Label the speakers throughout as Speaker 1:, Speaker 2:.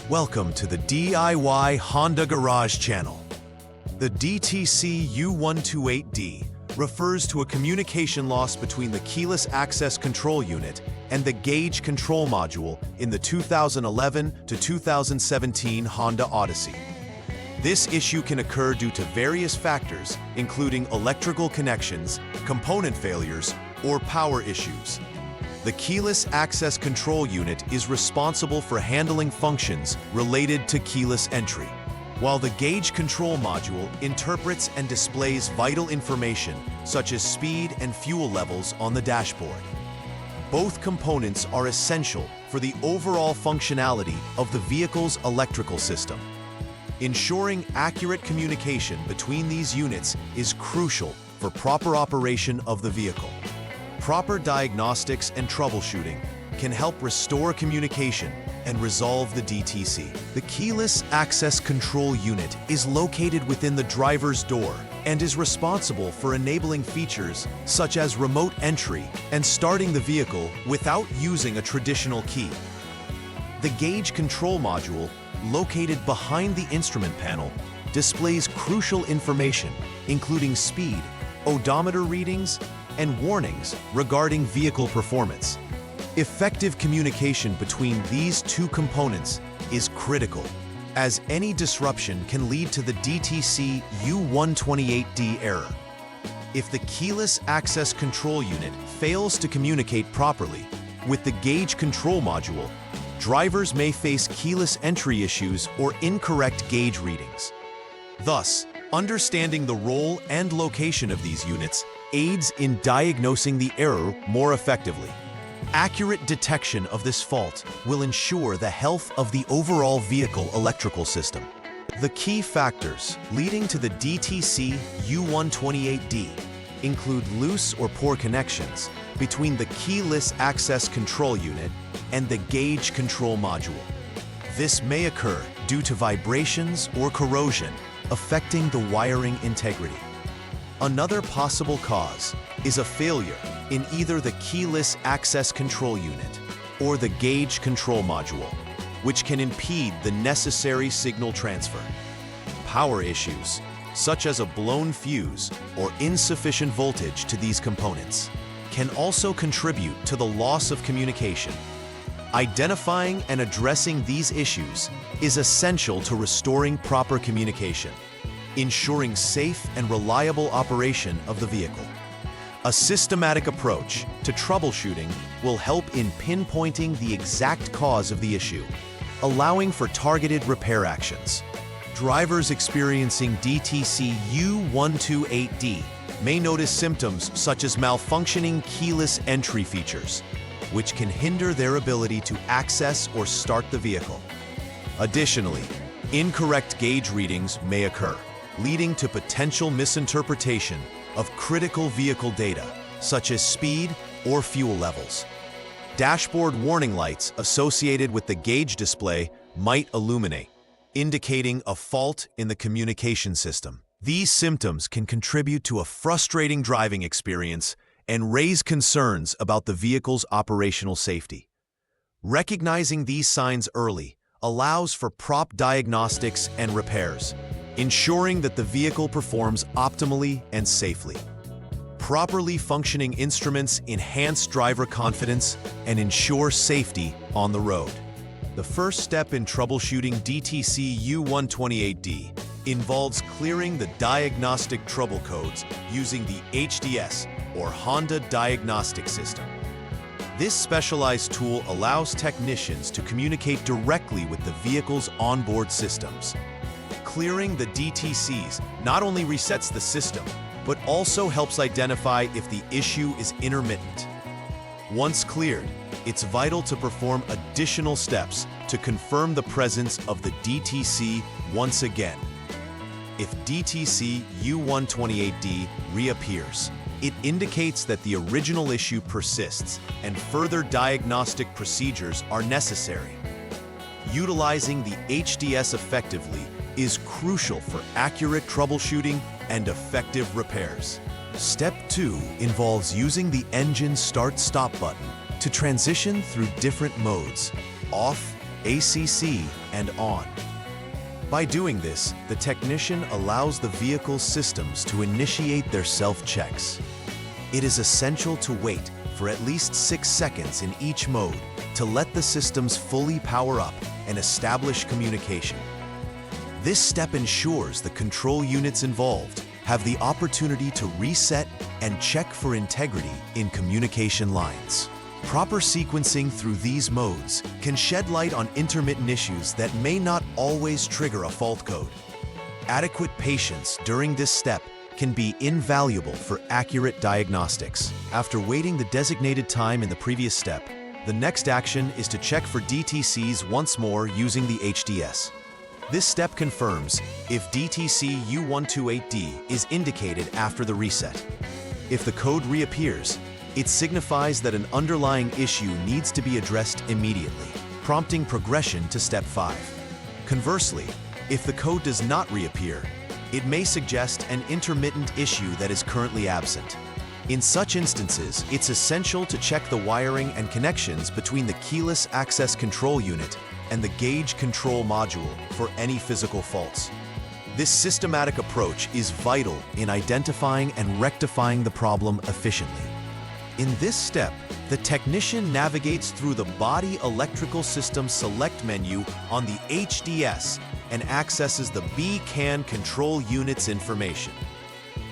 Speaker 1: Welcome to the DIY Honda Garage channel. The DTC U128D refers to a communication loss between the keyless access control unit and the gauge control module in the 2011 to 2017 Honda Odyssey. This issue can occur due to various factors, including electrical connections, component failures, or power issues. The keyless access control unit is responsible for handling functions related to keyless entry, while the gauge control module interprets and displays vital information such as speed and fuel levels on the dashboard. Both components are essential for the overall functionality of the vehicle's electrical system. Ensuring accurate communication between these units is crucial for proper operation of the vehicle. Proper diagnostics and troubleshooting can help restore communication and resolve the DTC. The keyless access control unit is located within the driver's door and is responsible for enabling features such as remote entry and starting the vehicle without using a traditional key. The gauge control module, located behind the instrument panel, displays crucial information, including speed, odometer readings, and warnings regarding vehicle performance. Effective communication between these two components is critical, as any disruption can lead to the DTC U128D error. If the keyless access control unit fails to communicate properly with the gauge control module, drivers may face keyless entry issues or incorrect gauge readings. Thus, understanding the role and location of these units aids in diagnosing the error more effectively. Accurate detection of this fault will ensure the health of the overall vehicle electrical system. The key factors leading to the DTC U128D include loose or poor connections between the keyless access control unit and the gauge control module. This may occur due to vibrations or corrosion affecting the wiring integrity. Another possible cause is a failure in either the keyless access control unit or the gauge control module, which can impede the necessary signal transfer. Power issues, such as a blown fuse or insufficient voltage to these components, can also contribute to the loss of communication. Identifying and addressing these issues is essential to restoring proper communication, ensuring safe and reliable operation of the vehicle. A systematic approach to troubleshooting will help in pinpointing the exact cause of the issue, allowing for targeted repair actions. Drivers experiencing DTC U128D may notice symptoms such as malfunctioning keyless entry features, which can hinder their ability to access or start the vehicle. Additionally, incorrect gauge readings may occur, leading to potential misinterpretation of critical vehicle data, such as speed or fuel levels. Dashboard warning lights associated with the gauge display might illuminate, indicating a fault in the communication system. These symptoms can contribute to a frustrating driving experience and raise concerns about the vehicle's operational safety. Recognizing these signs early allows for prompt diagnostics and repairs, ensuring that the vehicle performs optimally and safely. Properly functioning instruments enhance driver confidence and ensure safety on the road. The first step in troubleshooting DTC U128D involves clearing the diagnostic trouble codes using the HDS, or Honda Diagnostic System. This specialized tool allows technicians to communicate directly with the vehicle's onboard systems. Clearing the DTCs not only resets the system, but also helps identify if the issue is intermittent. Once cleared, it's vital to perform additional steps to confirm the presence of the DTC once again. If DTC U128D reappears, it indicates that the original issue persists and further diagnostic procedures are necessary. Utilizing the HDS effectively is crucial for accurate troubleshooting and effective repairs. Step 2 involves using the engine start-stop button to transition through different modes: off, ACC, and on. By doing this, the technician allows the vehicle's systems to initiate their self-checks. It is essential to wait for at least 6 seconds in each mode to let the systems fully power up and establish communication. This step ensures the control units involved have the opportunity to reset and check for integrity in communication lines. Proper sequencing through these modes can shed light on intermittent issues that may not always trigger a fault code. Adequate patience during this step can be invaluable for accurate diagnostics. After waiting the designated time in the previous step, the next action is to check for DTCs once more using the HDS. This step confirms if DTC U128D is indicated after the reset. If the code reappears, it signifies that an underlying issue needs to be addressed immediately, prompting progression to step 5. Conversely, if the code does not reappear, it may suggest an intermittent issue that is currently absent. In such instances, it's essential to check the wiring and connections between the keyless access control unit and the gauge control module for any physical faults. This systematic approach is vital in identifying and rectifying the problem efficiently. In this step, the technician navigates through the Body Electrical System Select menu on the HDS and accesses the B-CAN control unit's information.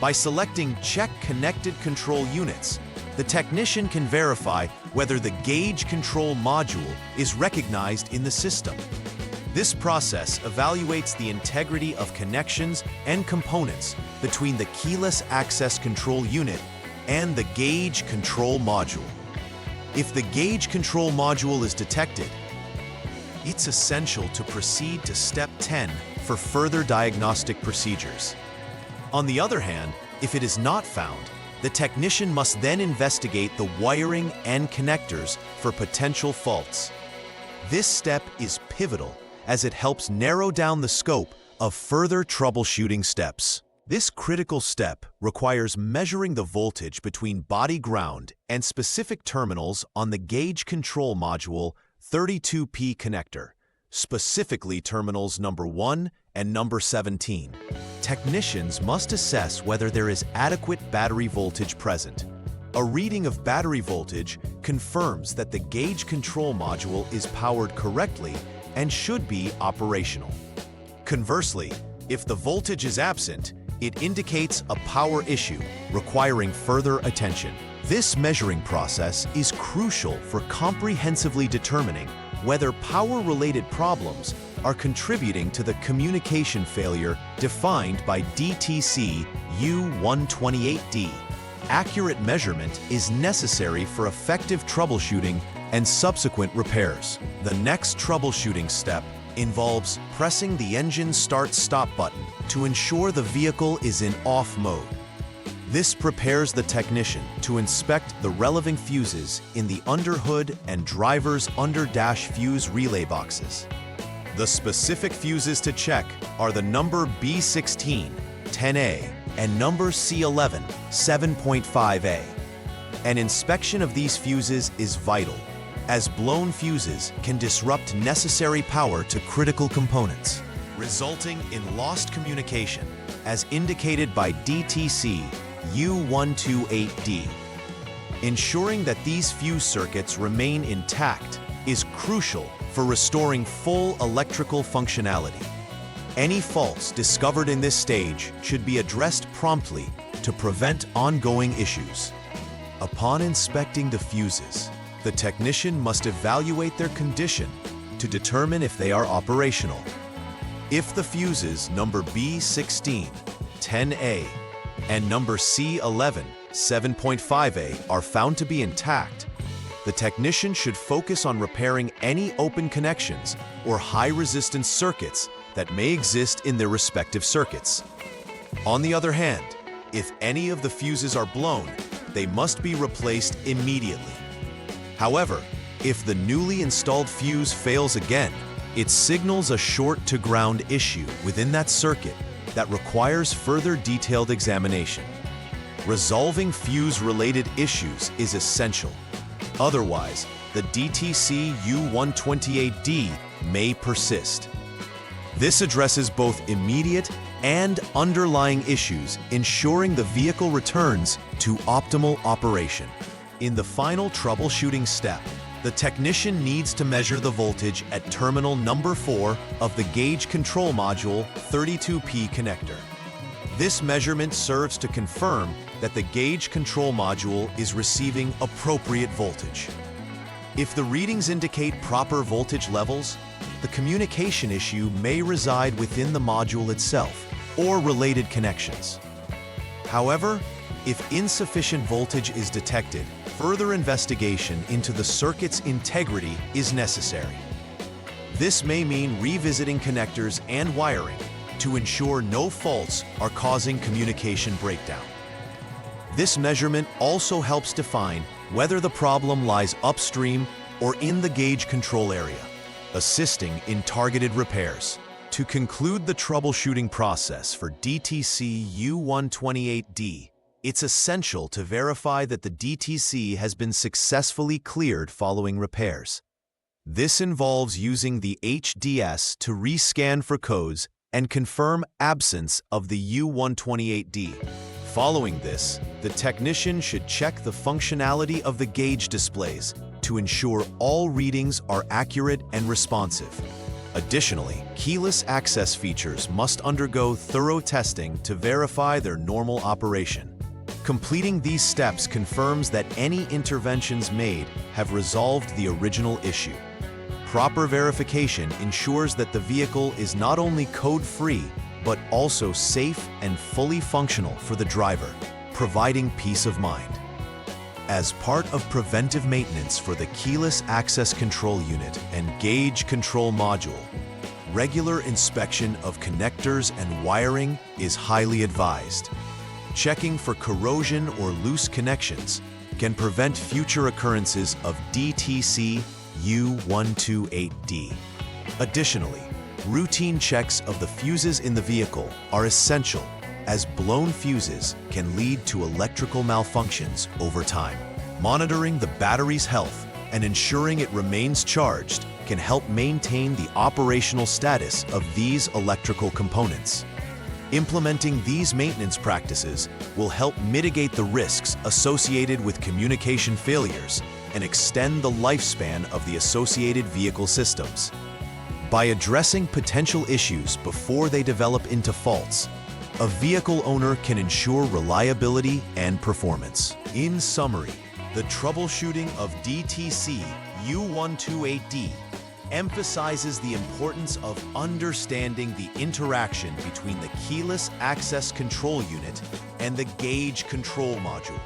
Speaker 1: By selecting Check Connected Control Units, the technician can verify whether the gauge control module is recognized in the system. This process evaluates the integrity of connections and components between the keyless access control unit and the gauge control module. If the gauge control module is detected, it's essential to proceed to step 10 for further diagnostic procedures. On the other hand, if it is not found, the technician must then investigate the wiring and connectors for potential faults. This step is pivotal as it helps narrow down the scope of further troubleshooting steps. This critical step requires measuring the voltage between body ground and specific terminals on the gauge control module 32P connector, specifically terminals number 1 and number 17. Technicians must assess whether there is adequate battery voltage present. A reading of battery voltage confirms that the gauge control module is powered correctly and should be operational. Conversely, if the voltage is absent, it indicates a power issue requiring further attention. This measuring process is crucial for comprehensively determining whether power-related problems are contributing to the communication failure defined by DTC U128D. Accurate measurement is necessary for effective troubleshooting and subsequent repairs. The next troubleshooting step involves pressing the engine start-stop button to ensure the vehicle is in off mode. This prepares the technician to inspect the relevant fuses in the underhood and driver's under-dash fuse relay boxes. The specific fuses to check are the number B16, 10A, and number C11, 7.5A. An inspection of these fuses is vital, as blown fuses can disrupt necessary power to critical components, resulting in lost communication, as indicated by DTC U128D. Ensuring that these fuse circuits remain intact is crucial for restoring full electrical functionality. Any faults discovered in this stage should be addressed promptly to prevent ongoing issues. Upon inspecting the fuses, the technician must evaluate their condition to determine if they are operational. If the fuses number B16, 10A, and number C11, 7.5A are found to be intact, the technician should focus on repairing any open connections or high-resistance circuits that may exist in their respective circuits. On the other hand, if any of the fuses are blown, they must be replaced immediately. However, if the newly installed fuse fails again, it signals a short-to-ground issue within that circuit that requires further detailed examination. Resolving fuse-related issues is essential. Otherwise, the DTC U128D may persist. This addresses both immediate and underlying issues, ensuring the vehicle returns to optimal operation. In the final troubleshooting step, the technician needs to measure the voltage at terminal number 4 of the gauge control module 32P connector. This measurement serves to confirm that the gauge control module is receiving appropriate voltage. If the readings indicate proper voltage levels, the communication issue may reside within the module itself or related connections. However, if insufficient voltage is detected, further investigation into the circuit's integrity is necessary. This may mean revisiting connectors and wiring to ensure no faults are causing communication breakdown. This measurement also helps define whether the problem lies upstream or in the gauge control area, assisting in targeted repairs. To conclude the troubleshooting process for DTC U128D, it's essential to verify that the DTC has been successfully cleared following repairs. This involves using the HDS to rescan for codes and confirm absence of the U128D. Following this, the technician should check the functionality of the gauge displays to ensure all readings are accurate and responsive. Additionally, keyless access features must undergo thorough testing to verify their normal operation. Completing these steps confirms that any interventions made have resolved the original issue. Proper verification ensures that the vehicle is not only code-free, but also safe and fully functional for the driver, providing peace of mind. As part of preventive maintenance for the keyless access control unit and gauge control module, regular inspection of connectors and wiring is highly advised. Checking for corrosion or loose connections can prevent future occurrences of DTC U128D. Additionally, routine checks of the fuses in the vehicle are essential, as blown fuses can lead to electrical malfunctions over time. Monitoring the battery's health and ensuring it remains charged can help maintain the operational status of these electrical components. Implementing these maintenance practices will help mitigate the risks associated with communication failures and extend the lifespan of the associated vehicle systems. By addressing potential issues before they develop into faults, a vehicle owner can ensure reliability and performance. In summary, the troubleshooting of DTC U128D emphasizes the importance of understanding the interaction between the keyless access control unit and the gauge control module.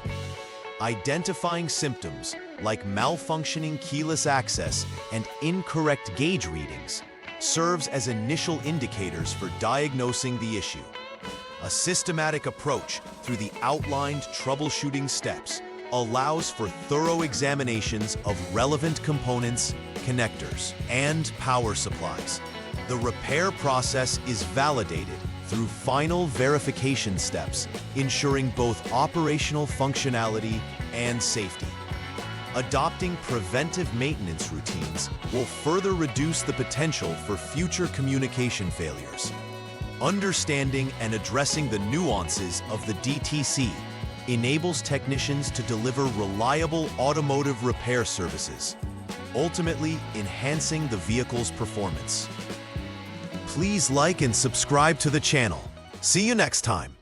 Speaker 1: Identifying symptoms like malfunctioning keyless access and incorrect gauge readings serves as initial indicators for diagnosing the issue. A systematic approach through the outlined troubleshooting steps allows for thorough examinations of relevant components, connectors, and power supplies. The repair process is validated through final verification steps, ensuring both operational functionality and safety. Adopting preventive maintenance routines will further reduce the potential for future communication failures. Understanding and addressing the nuances of the DTC enables technicians to deliver reliable automotive repair services, ultimately enhancing the vehicle's performance. Please like and subscribe to the channel. See you next time.